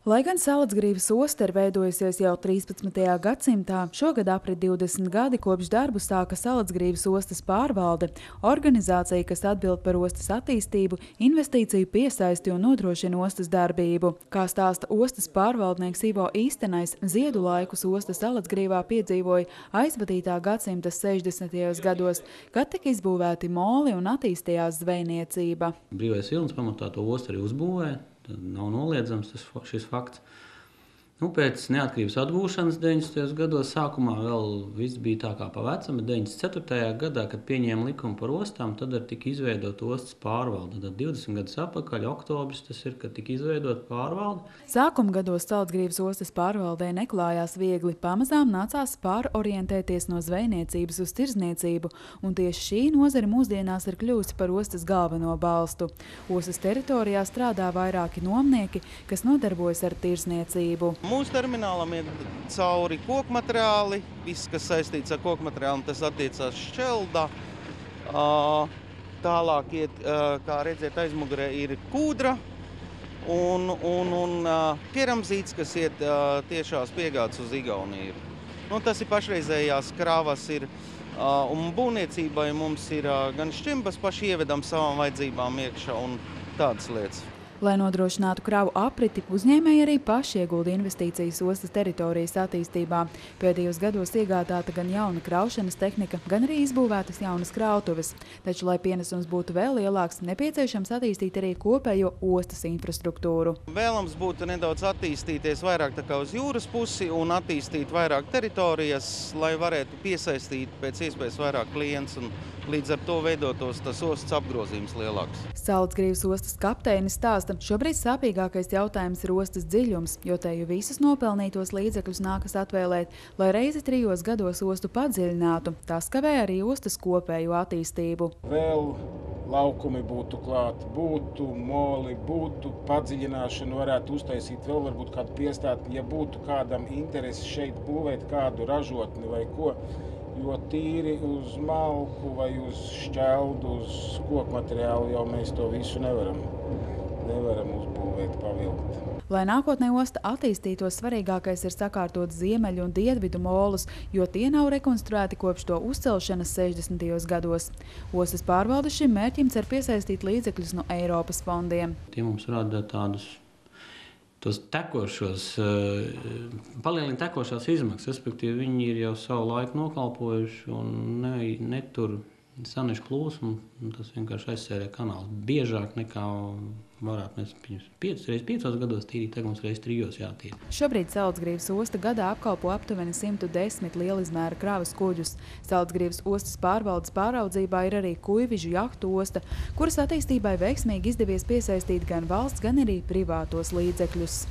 Lai gan Salacgrīvas osta ir veidojusies jau 13. gadsimtā, šogad aprit 20 gadi kopš darbu sāka Salacgrīvas ostas pārvalde, organizācija, kas atbild par ostas attīstību, investīciju piesaisti un nodrošina ostas darbību. Kā stāsta ostas pārvaldnieks Ivo Īstenais, ziedu laikus osta Salacgrīvā piedzīvoja aizvadītā gadsimta 60. gados, kad tika izbūvēti moli un attīstījās zvejniecība. Brīvais vilnis pamatā to ostu arī uzbūvēja. Tad nav noliedzams šis fakts. Pēc neatkarības atgūšanas 90. gados sākumā vēl viss bija tā kā pa vecam, bet 94. gadā, kad pieņēma likumu par ostām, tad tika izveidota ostas pārvalde. Tad 20 gadus atpakaļ, oktobris, tas ir, kad tika izveidota pārvalde. Sākuma gados Salacgrīvas ostas pārvaldē neklājās viegli, pamazām nācās pārorientēties no zvejniecības uz tirdzniecību, un tieši šī nozare mūsdienās ir kļuvusi par ostas galveno balstu. Ostas teritorijā strādā vairāki nomnieki, kas nodarbojas ar tirdzniecību. Mūsu terminālam ir cauri kokmateriāli, viss, kas saistīts ar kokmateriālu, tas attiecās šķeldā. Tālāk iet, kā redzēt, aizmugurē ir kūdra un keramzīts, kas iet tiešās piegādes uz Igauniju. Tas ir pašreizējās krāvas ir, un būvniecībai mums ir gan šķimbas paši ievedam savām vajadzībām iekšā un tādas lietas. Lai nodrošinātu kravu apriti, uzņēmēji arī paši iegulda investīcijas ostas teritorijas attīstībā. Pēdējos gados iegādāta gan jauna kraušanas tehnika, gan arī izbūvētas jaunas krautuves. Taču, lai pienesums būtu vēl lielāks, nepieciešams attīstīt arī kopējo ostas infrastruktūru. Vēlams būtu nedaudz attīstīties vairāk tā kā uz jūras pusi un attīstīt vairāk teritorijas, lai varētu piesaistīt pēc iespējas vairāk klients un līdz ar to veidotos tas ostas apgrozījums lielāks. Salacgrīvas ostas kapteinis stāsta, šobrīd sāpīgākais jautājums ir ostas dziļums, jo teju visus nopelnītos līdzekļus nākas atvēlēt, lai reizi 3 gados ostu padziļinātu. Tas kavē arī ostas kopējo attīstību. Vēl laukumi būtu klāt, būtu moli, būtu padziļināšana, varētu uztaisīt vēl varbūt kādu piestātni, ja būtu kādam interesi šeit būvēt kādu ražotni vai ko. Jo tīri uz malku vai uz šķeldu, uz kokmateriālu jau mēs to visu nevaram uzbūvēt, pavilkt. Lai nākotnē osta attīstītos, svarīgākais ir sakārtot ziemeļu un dienvidu molus, jo tie nav rekonstruēti kopš to uzcelšanas 60. gados. Ostas pārvalde šim mērķim cer piesaistīt līdzekļus no Eiropas fondiem. Tie mums rada tos tekošos, palielina tekošās izmaksas, respektīvi viņi ir jau savu laiku nokalpojuši un netur sanešu plūsmu, tas vienkārši aizsērē kanāls biežāk nekā varētu mēs 5 reizes 5 gados tīrīt, tagad mums reizes 3 jātīra. Šobrīd Salacgrīvas osta gadā apkalpo aptuveni 110 lielizmēra kravas kuģus. Salacgrīvas ostas pārvaldes pāraudzībā ir arī Kuivižu jahtu osta, kuras attīstībai veiksmīgi izdevies piesaistīt gan valsts, gan arī privātos līdzekļus.